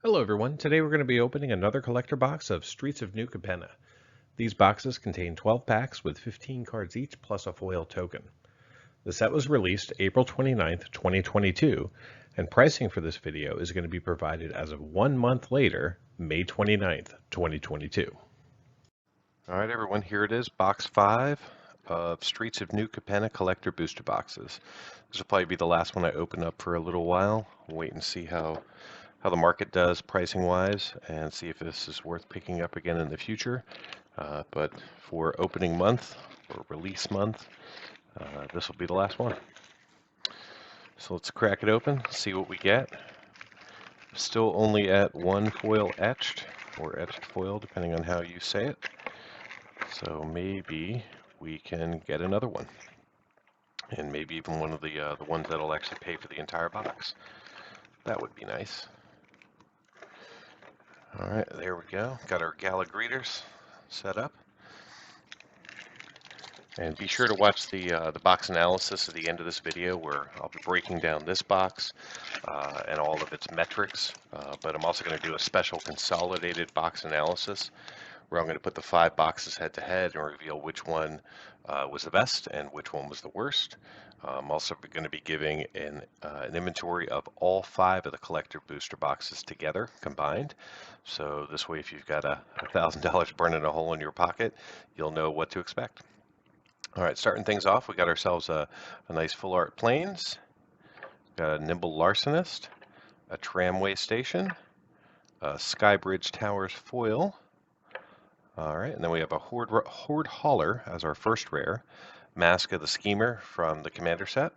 Hello everyone, today we're going to be opening another collector box of Streets of New Capenna. These boxes contain 12 packs with 15 cards each plus a foil token. The set was released April 29th, 2022, and pricing for this video is going to be provided as of 1 month later, May 29th, 2022. Alright everyone, here it is, box 5 of Streets of New Capenna collector booster boxes. This will probably be the last one I open up for a little while. We'll wait and see how the market does pricing wise and see if this is worth picking up again in the future. But for opening month or release month, this will be the last one. So let's crack it open, see what we get. Still only at one foil etched or etched foil, depending on how you say it. So maybe we can get another one. And maybe even one of the ones that'll actually pay for the entire box. That would be nice. All right, there we go. Got our gala greeters set up. And be sure to watch the box analysis at the end of this video where I'll be breaking down this box and all of its metrics. But I'm also going to do a special consolidated box analysis where I'm going to put the 5 boxes head to head and reveal which one was the best and which one was the worst. I'm also going to be giving an inventory of all 5 of the collector booster boxes together, combined. So this way, if you've got $1,000 burning a hole in your pocket, you'll know what to expect. All right, starting things off, we got ourselves a nice full art planes, got a nimble larcenist, a tramway station, a Skybridge Towers foil. All right, and then we have a Horde Hauler as our first rare. Mask of the Schemer from the Commander set,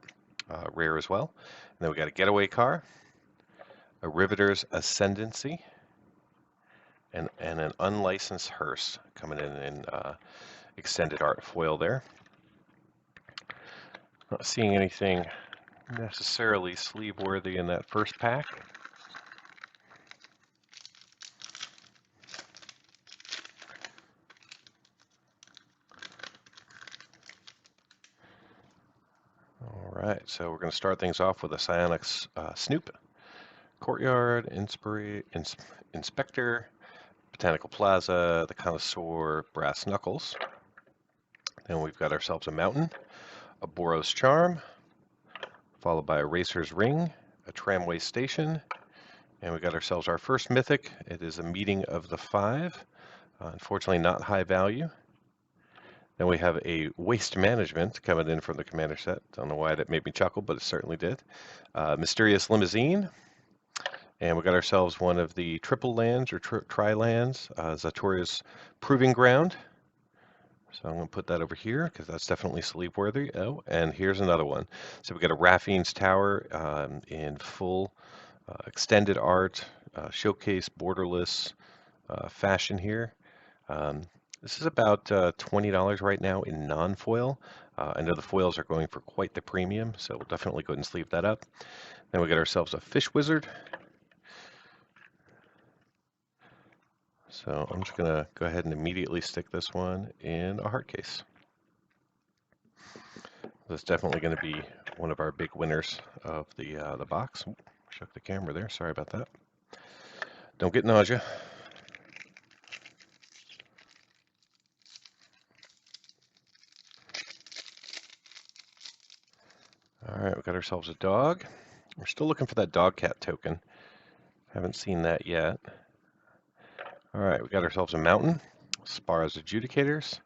rare as well. And then we got a Getaway Car, a Riveter's Ascendancy, and an Unlicensed Hearse coming in extended art foil there. Not seeing anything necessarily sleeve worthy in that first pack. Alright, so we're going to start things off with a Psionics Snoop, Courtyard, Inspector, Botanical Plaza, the Connoisseur, Brass Knuckles. Then we've got ourselves a Mountain, a Boros Charm, followed by a Racer's Ring, a Tramway Station, and we got ourselves our first Mythic. It is a Meeting of the 5, unfortunately not high value. Then we have a Waste Management coming in from the Commander set. Don't know why that made me chuckle, but it certainly did. Mysterious Limousine. And we got ourselves one of the triple lands or tri-lands, Zatoria's Proving Ground. So I'm going to put that over here because that's definitely sleeve worthy. Oh, and here's another one. So we got a Raffine's Tower in full extended art, showcase borderless fashion here. This is about $20 right now in non-foil. I know the foils are going for quite the premium, so we'll definitely go ahead and sleeve that up. Then we get ourselves a Fish Wizard. So I'm just going to go ahead and immediately stick this one in a hard case. That's definitely going to be one of our big winners of the box. Ooh, shook the camera there. Sorry about that. Don't get nausea. All right, we got ourselves a dog. We're still looking for that dog cat token. Haven't seen that yet. All right, we got ourselves a Mountain, Spara's Adjudicators,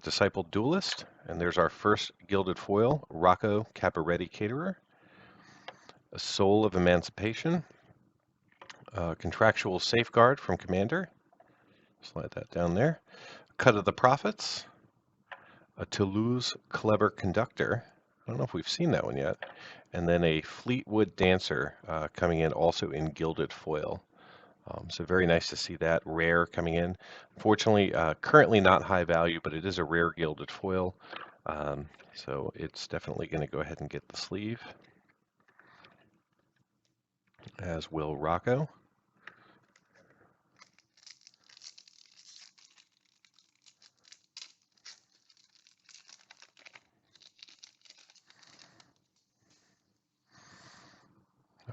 Disciple Duelist, and there's our first gilded foil, Rocco Caparetti Caterer, a Soul of Emancipation, Contractual Safeguard from Commander, slide that down there, Cut of the Prophets, a Toulouse Clever Conductor, I don't know if we've seen that one yet, and then a Fleetwood Dancer coming in also in gilded foil. So very nice to see that rare coming in. Fortunately, currently not high value, but it is a rare gilded foil. So it's definitely going to go ahead and get the sleeve, as will Rocco.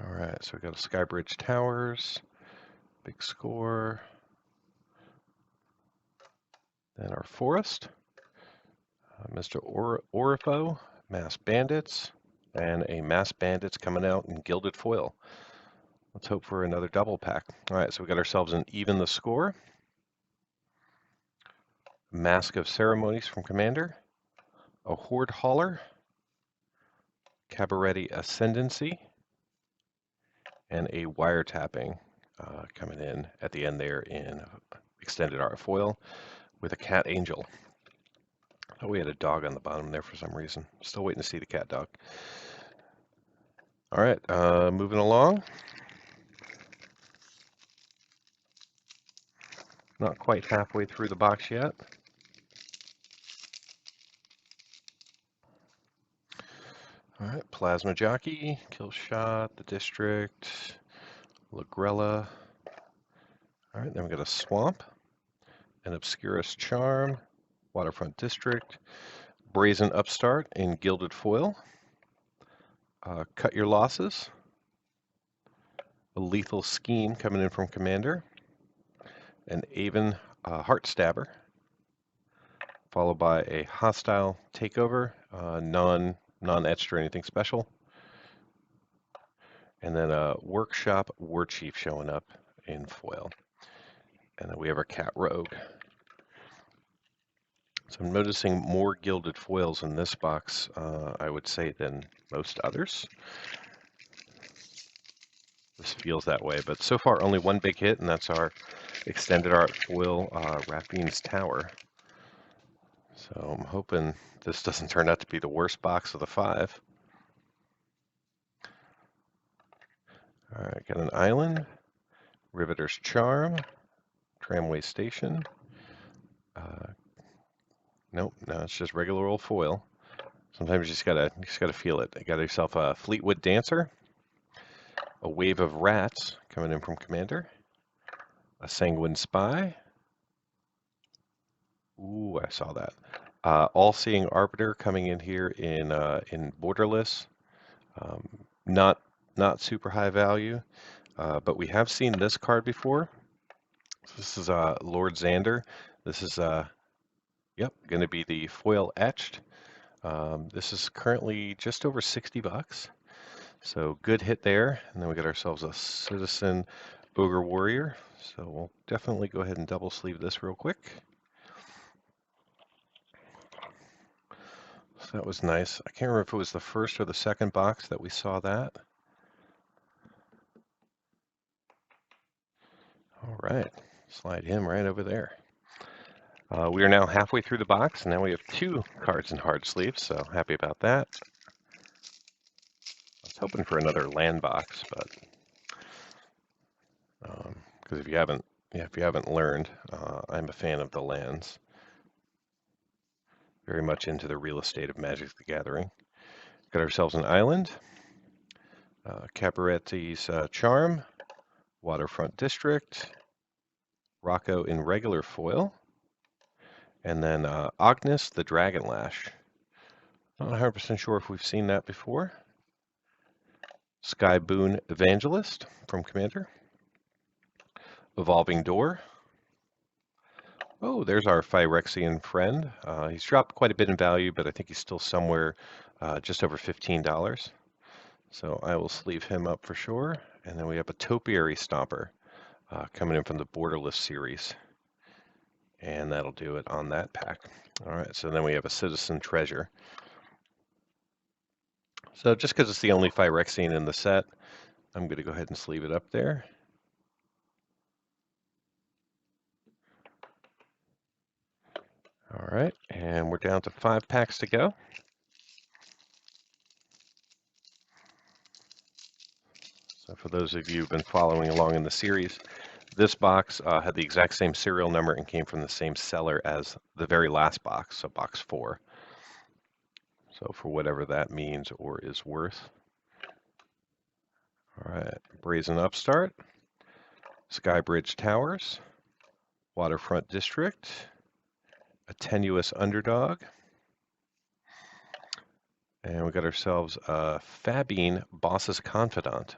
All right, so we got a Skybridge Towers, big score. Then our Forest, Mr. Orifo, Mass Bandits, and a Mass Bandits coming out in Gilded Foil. Let's hope for another double pack. All right, so we got ourselves an Even the Score, Mask of Ceremonies from Commander, a Horde Hauler, Cabaretti Ascendancy, and a Wiretapping coming in at the end there in Extended Art Foil with a Cat Angel. Oh, we had a dog on the bottom there for some reason. Still waiting to see the cat dog. All right, moving along. Not quite halfway through the box yet. All right, Plasma Jockey, Kill Shot, the District, Lagrella. All right, then we got a Swamp, an Obscurus Charm, Waterfront District, Brazen Upstart in Gilded Foil, Cut Your Losses, a Lethal Scheme coming in from Commander, an Aven Heartstabber, followed by a Hostile Takeover, non-etched or anything special, and then a Workshop War Chief showing up in foil. And then we have our Cat Rogue. So I'm noticing more gilded foils in this box, I would say, than most others. This feels that way, but so far only one big hit, and that's our Extended Art Foil Raphine's Tower. So I'm hoping this doesn't turn out to be the worst box of the 5. All right, got an Island, Riveter's Charm, Tramway Station. Nope, no, it's just regular old foil. Sometimes you just gotta feel it. You got yourself a Fleetwood Dancer, a Wave of Rats coming in from Commander, a Sanguine Spy. Ooh, I saw that. All-Seeing Arbiter coming in here in Borderless. Not super high value, but we have seen this card before. This is Lord Xander. This is going to be the foil etched. This is currently just over $60, so good hit there. And then we got ourselves a Citizen Ogre Warrior. So we'll definitely go ahead and double sleeve this real quick. So that was nice. I can't remember if it was the first or the second box that we saw that. All right, slide him right over there. We are now halfway through the box, and now we have 2 cards in hard sleeves, so happy about that. I was hoping for another land box, but because if you haven't learned, I'm a fan of the lands. Very much into the real estate of Magic the Gathering. Got ourselves an Island, Cabaretti's Charm, Waterfront District, Rocco in regular foil, and then Agnes the Dragon Lash. Not 100% sure if we've seen that before. Sky Boon Evangelist from Commander, Evolving Door. Oh, there's our Phyrexian friend. He's dropped quite a bit in value, but I think he's still somewhere just over $15. So I will sleeve him up for sure. And then we have a Topiary Stomper coming in from the Borderless series. And that'll do it on that pack. All right, so then we have a Citizen Treasure. So just because it's the only Phyrexian in the set, I'm going to go ahead and sleeve it up there. All right, and we're down to 5 packs to go. So for those of you who've been following along in the series, this box had the exact same serial number and came from the same seller as the very last box, so box 4. So for whatever that means or is worth. All right, Brazen Upstart, Skybridge Towers, Waterfront District, a Tenuous Underdog, and we got ourselves a Fabine Boss's Confidant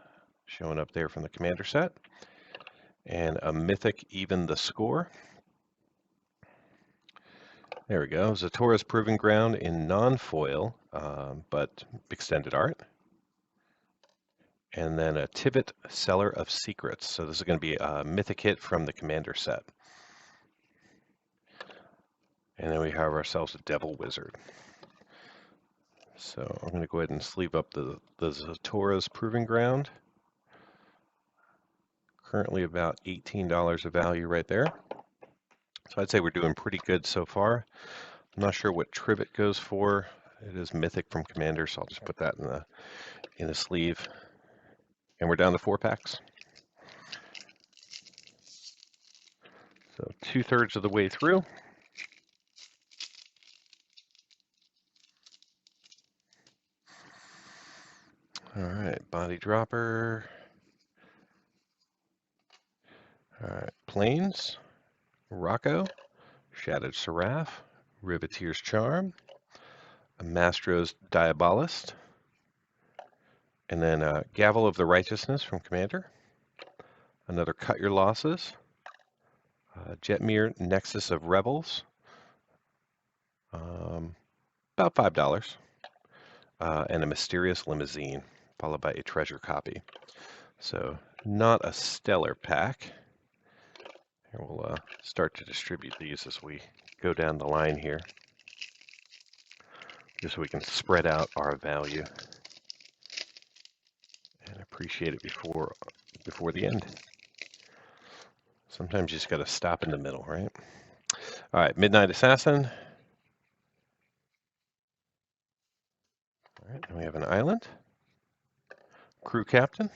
showing up there from the commander set. And a mythic even the score. There we go. Zatora's Proving Ground in non-foil, but extended art. And then a Tivit Seller of Secrets. So this is going to be a mythic hit from the commander set. And then we have ourselves a Devil Wizard. So I'm going to go ahead and sleeve up the Zatora's Proving Ground. Currently about $18 of value right there. So I'd say we're doing pretty good so far. I'm not sure what Trivet goes for. It is mythic from commander, so I'll just put that in the sleeve. And we're down to 4 packs. So 2/3 of the way through. All right, Body Dropper. All right, Plains, Rocco, Shadowed Seraph, Riveteer's Charm, a Mastro's Diabolist, and then Gavel of the Righteousness from Commander, another Cut Your Losses, Jetmir Nexus of Rebels, about $5, and a Mysterious Limousine, followed by a Treasure Copy. So not a stellar pack. Here we'll start to distribute these as we go down the line here, just so we can spread out our value and appreciate it before the end. Sometimes you just got to stop in the middle, right? All right, Midnight Assassin. All right, and we have an Island, Crew Captain,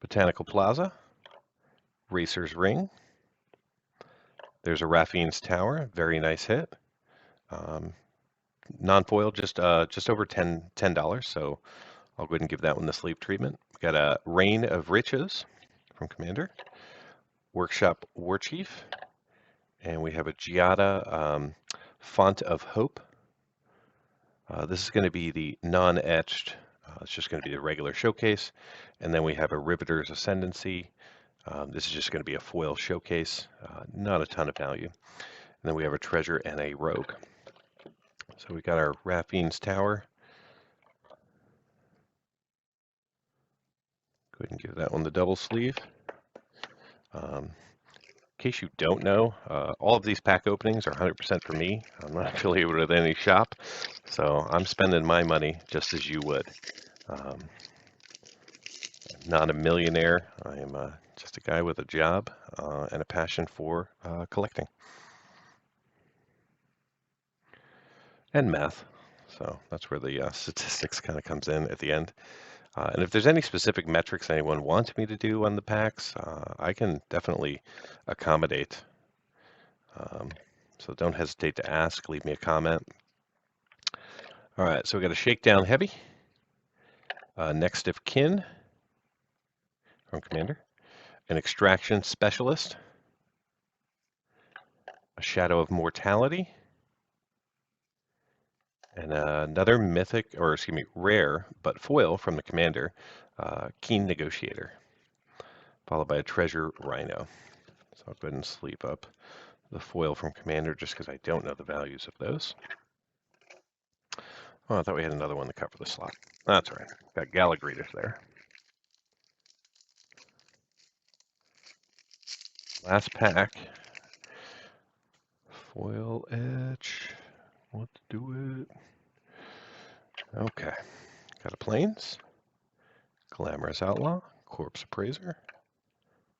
Botanical Plaza, Racer's Ring. There's a Raffine's Tower, very nice hit. Non-foil, just over $10, so I'll go ahead and give that one the sleeve treatment. We got a Reign of Riches from Commander, Workshop War Chief, and we have a Giada Font of Hope. This is going to be the non-etched. It's just going to be the regular showcase, and then we have a Riveter's Ascendancy. This is just going to be a foil showcase, not a ton of value. And then we have a Treasure and a Rogue. So we got our Raffine's Tower. Go ahead and give that one the double sleeve. In case you don't know, all of these pack openings are 100% for me. I'm not affiliated with any shop, so I'm spending my money just as you would. Not a millionaire. I am just a guy with a job and a passion for collecting. And math. So that's where the statistics kind of comes in at the end. And if there's any specific metrics anyone wants me to do on the packs, I can definitely accommodate. So don't hesitate to ask, leave me a comment. All right, so we got a Shakedown Heavy, Next of Kin from Commander, an Extraction Specialist, a Shadow of Mortality, and another mythic, or excuse me, rare, but foil from the Commander, Keen Negotiator, followed by a Treasure Rhino. So I'll go ahead and sleeve up the foil from Commander just because I don't know the values of those. Oh, I thought we had another one to cover the slot. That's all right. Got Galagritus there. Last pack. Foil etch. Let's do it. Okay. Got a Plains, Glamorous Outlaw, Corpse Appraiser,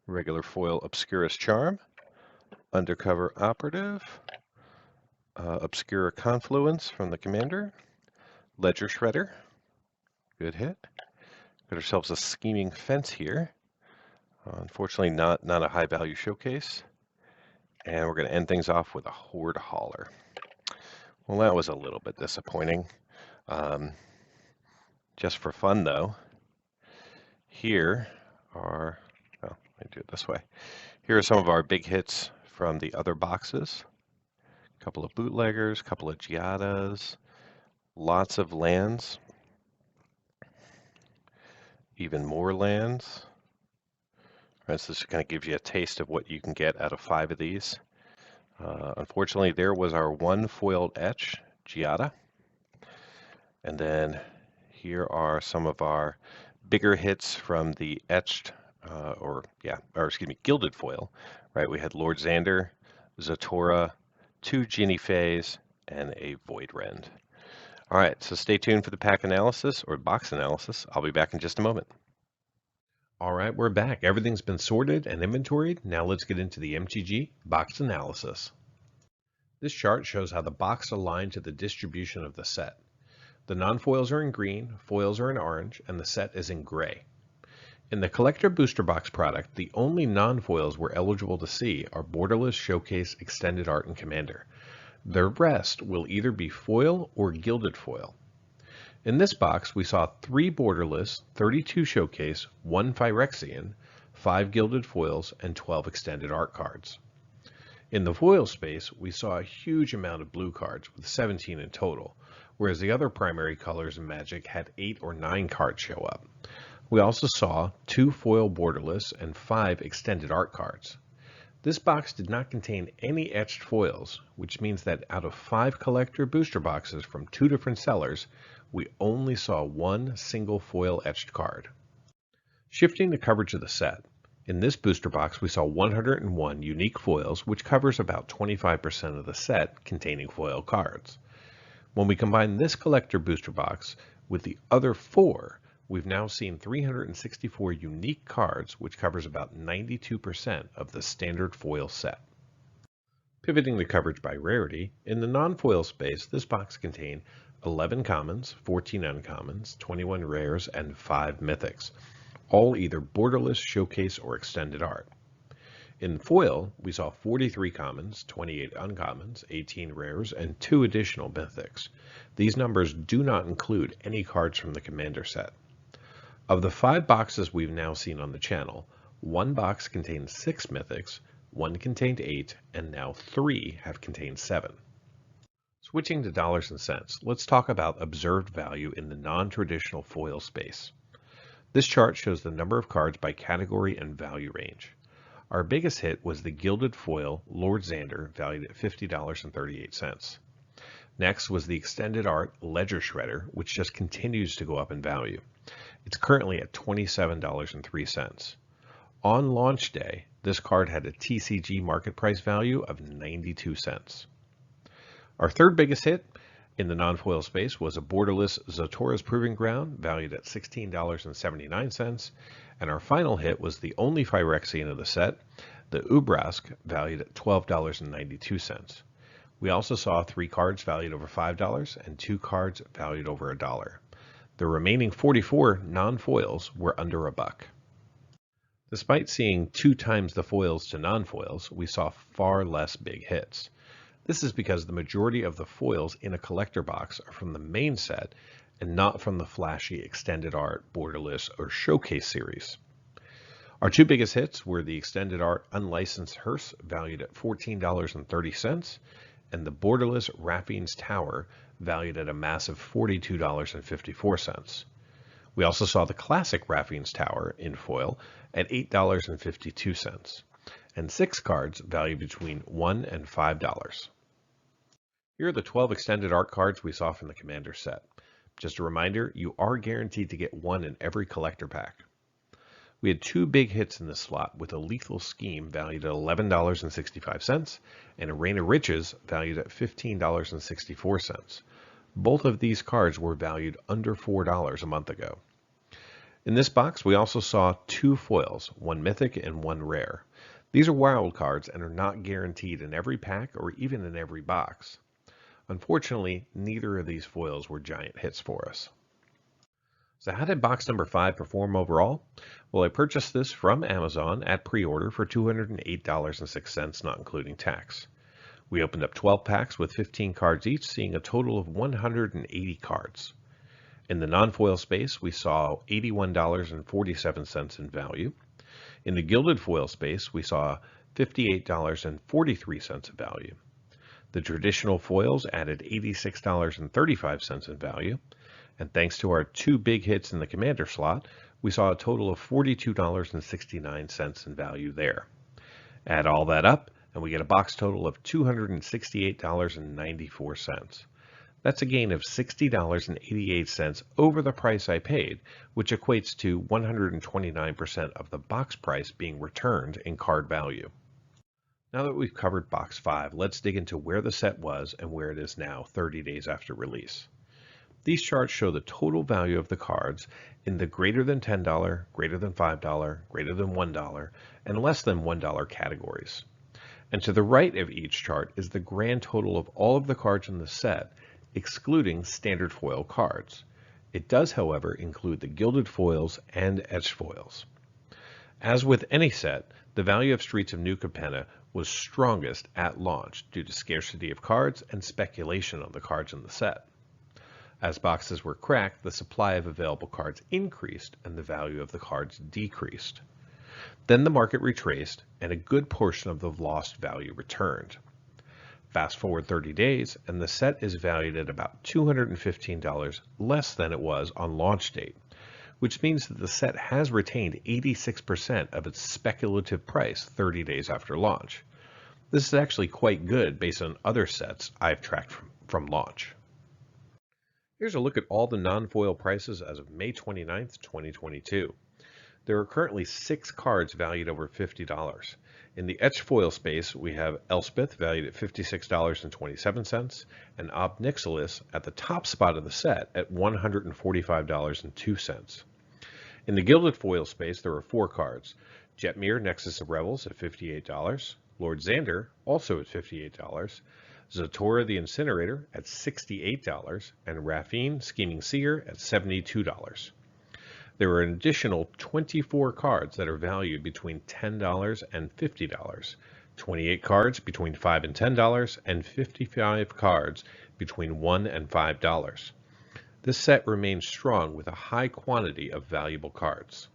regular foil Obscurus Charm, Undercover Operative, Obscura Confluence from the Commander, Ledger Shredder, good hit. Got ourselves a Scheming Fence here. Unfortunately, not a high value showcase. And we're going to end things off with a Horde Hauler. Well, that was a little bit disappointing. Just for fun, though, here are, well, let me do it this way. Here are some of our big hits from the other boxes. A couple of Bootleggers, a couple of Giadas, lots of lands. even more lands. Right, so this kind of gives you a taste of what you can get out of 5 of these. Unfortunately, there was our one foiled etch, Giada. And then here are some of our bigger hits from the etched, gilded foil. Right, we had Lord Xander, Zatora, 2 Ginny Fays, and a Void Rend. All right, so stay tuned for the pack analysis or box analysis. I'll be back in just a moment. All right, we're back. Everything's been sorted and inventoried. Now let's get into the MTG Box Analysis. This chart shows how the box aligned to the distribution of the set. The non-foils are in green, foils are in orange, and the set is in gray. In the Collector Booster Box product, the only non-foils we're eligible to see are Borderless, Showcase, Extended Art, and Commander. The rest will either be foil or gilded foil. In this box, we saw 3 Borderless, 32 Showcase, 1 Phyrexian, 5 Gilded Foils, and 12 Extended Art cards. In the foil space, we saw a huge amount of blue cards, with 17 in total, whereas the other primary colors in Magic had 8 or 9 cards show up. We also saw 2 foil Borderless and 5 Extended Art cards. This box did not contain any etched foils, which means that out of 5 collector booster boxes from 2 different sellers, we only saw 1 single foil etched card. Shifting the coverage of the set, in this booster box we saw 101 unique foils, which covers about 25% of the set containing foil cards. When we combine this collector booster box with the other 4, we've now seen 364 unique cards, which covers about 92% of the standard foil set. Pivoting the coverage by rarity, in the non-foil space, this box contained 11 commons, 14 uncommons, 21 rares, and 5 mythics, all either Borderless, Showcase, or Extended Art. In foil, we saw 43 commons, 28 uncommons, 18 rares, and 2 additional mythics. These numbers do not include any cards from the Commander set. Of the 5 boxes we've now seen on the channel, 1 box contained 6 mythics, 1 contained 8, and now 3 have contained 7. Switching to dollars and cents, let's talk about observed value in the non-traditional foil space. This chart shows the number of cards by category and value range. Our biggest hit was the gilded foil Lord Xander, valued at $50.38. Next was the Extended Art Ledger Shredder, which just continues to go up in value. It's currently at $27.03. On launch day, this card had a TCG market price value of 92 cents. Our third biggest hit in the non-foil space was a Borderless Zatora's Proving Ground, valued at $16.79, and our final hit was the only Phyrexian of the set, the Ubrask, valued at $12.92. We also saw 3 cards valued over $5 and 2 cards valued over $1. The remaining 44 non-foils were under $1. Despite seeing 2 times the foils to non-foils, we saw far less big hits. This is because the majority of the foils in a collector box are from the main set and not from the flashy Extended Art, Borderless, or Showcase series. Our 2 biggest hits were the Extended Art Unlicensed Hearse, valued at $14.30, and the Borderless Raffine's Tower, valued at a massive $42.54. We also saw the classic Raffine's Tower in foil at $8.52, and 6 cards valued between $1 and $5. Here are the 12 Extended Art cards we saw from the Commander set. Just a reminder, you are guaranteed to get 1 in every collector pack. We had 2 big hits in this slot, with a Lethal Scheme valued at $11.65 and a Reign of Riches valued at $15.64. Both of these cards were valued under $4 a month ago. In this box, we also saw 2 foils, 1 mythic and 1 rare. These are wild cards and are not guaranteed in every pack or even in every box. Unfortunately, neither of these foils were giant hits for us. So how did box number 5 perform overall? Well, I purchased this from Amazon at pre-order for $208.06, not including tax. We opened up 12 packs with 15 cards each, seeing a total of 180 cards. In the non-foil space, we saw $81.47 in value. In the gilded foil space, we saw $58.43 in value. The traditional foils added $86.35 in value. And thanks to our 2 big hits in the Commander slot, we saw a total of $42.69 in value there. Add all that up, and we get a box total of $268.94. That's a gain of $60.88 over the price I paid, which equates to 129% of the box price being returned in card value. Now that we've covered box 5, let's dig into where the set was and where it is now 30 days after release. These charts show the total value of the cards in the greater than $10, greater than $5, greater than $1, and less than $1 categories. And to the right of each chart is the grand total of all of the cards in the set, excluding standard foil cards. It does, however, include the gilded foils and etched foils. As with any set, the value of Streets of New Capenna was strongest at launch due to scarcity of cards and speculation on the cards in the set. As boxes were cracked, the supply of available cards increased and the value of the cards decreased. Then the market retraced and a good portion of the lost value returned. Fast forward 30 days and the set is valued at about $215 less than it was on launch date, which means that the set has retained 86% of its speculative price 30 days after launch. This is actually quite good based on other sets I've tracked from launch. Here's a look at all the non-foil prices as of May 29th, 2022. There are currently 6 cards valued over $50. In the etched foil space, we have Elspeth valued at $56.27 and Ob Nixilis at the top spot of the set at $145.02. In the gilded foil space, there are 4 cards. Jetmir, Nexus of Revels at $58, Lord Xander also at $58, Zatora the Incinerator at $68, and Raphine, Scheming Seer at $72. There are an additional 24 cards that are valued between $10 and $50, 28 cards between $5 and $10, and 55 cards between $1 and $5. This set remains strong with a high quantity of valuable cards.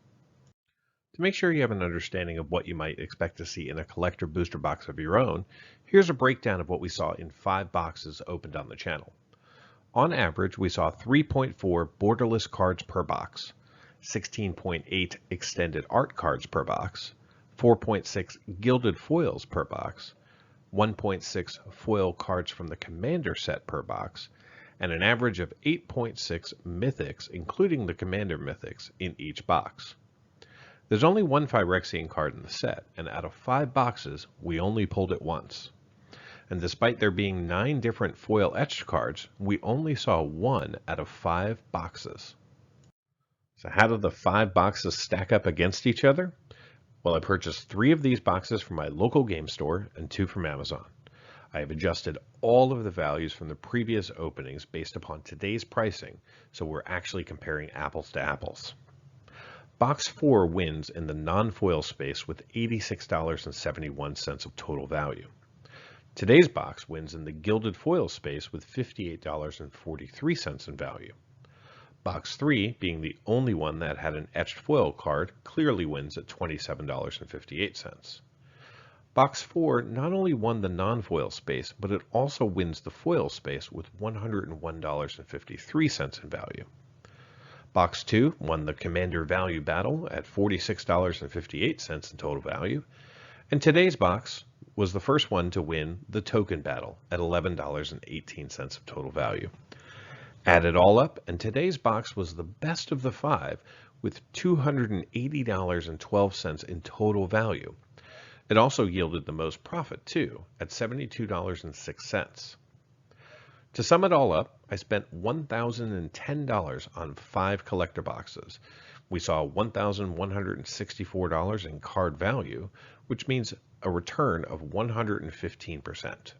To make sure you have an understanding of what you might expect to see in a collector booster box of your own, here's a breakdown of what we saw in 5 boxes opened on the channel. On average, we saw 3.4 borderless cards per box, 16.8 extended art cards per box, 4.6 gilded foils per box, 1.6 foil cards from the Commander set per box, and an average of 8.6 mythics, including the Commander mythics, in each box. There's only one Phyrexian card in the set, and out of 5 boxes, we only pulled it once. And despite there being 9 different foil etched cards, we only saw 1 out of 5 boxes. So how do the 5 boxes stack up against each other? Well, I purchased 3 of these boxes from my local game store and 2 from Amazon. I have adjusted all of the values from the previous openings based upon today's pricing, so we're actually comparing apples to apples. Box 4 wins in the non-foil space with $86.71 of total value. Today's box wins in the gilded foil space with $58.43 in value. Box 3, being the only one that had an etched foil card, clearly wins at $27.58. Box 4 not only won the non-foil space, but it also wins the foil space with $101.53 in value. Box 2 won the Commander Value Battle at $46.58 in total value, and today's box was the first one to win the Token Battle at $11.18 of total value. Add it all up, and today's box was the best of the 5 with $280.12 in total value. It also yielded the most profit too, at $72.06. To sum it all up, I spent $1,010 on 5 collector boxes. We saw $1,164 in card value, which means a return of 115%.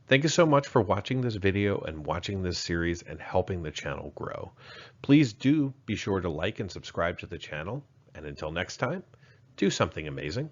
Thank you so much for watching this video and watching this series and helping the channel grow. Please do be sure to like and subscribe to the channel, and until next time, do something amazing.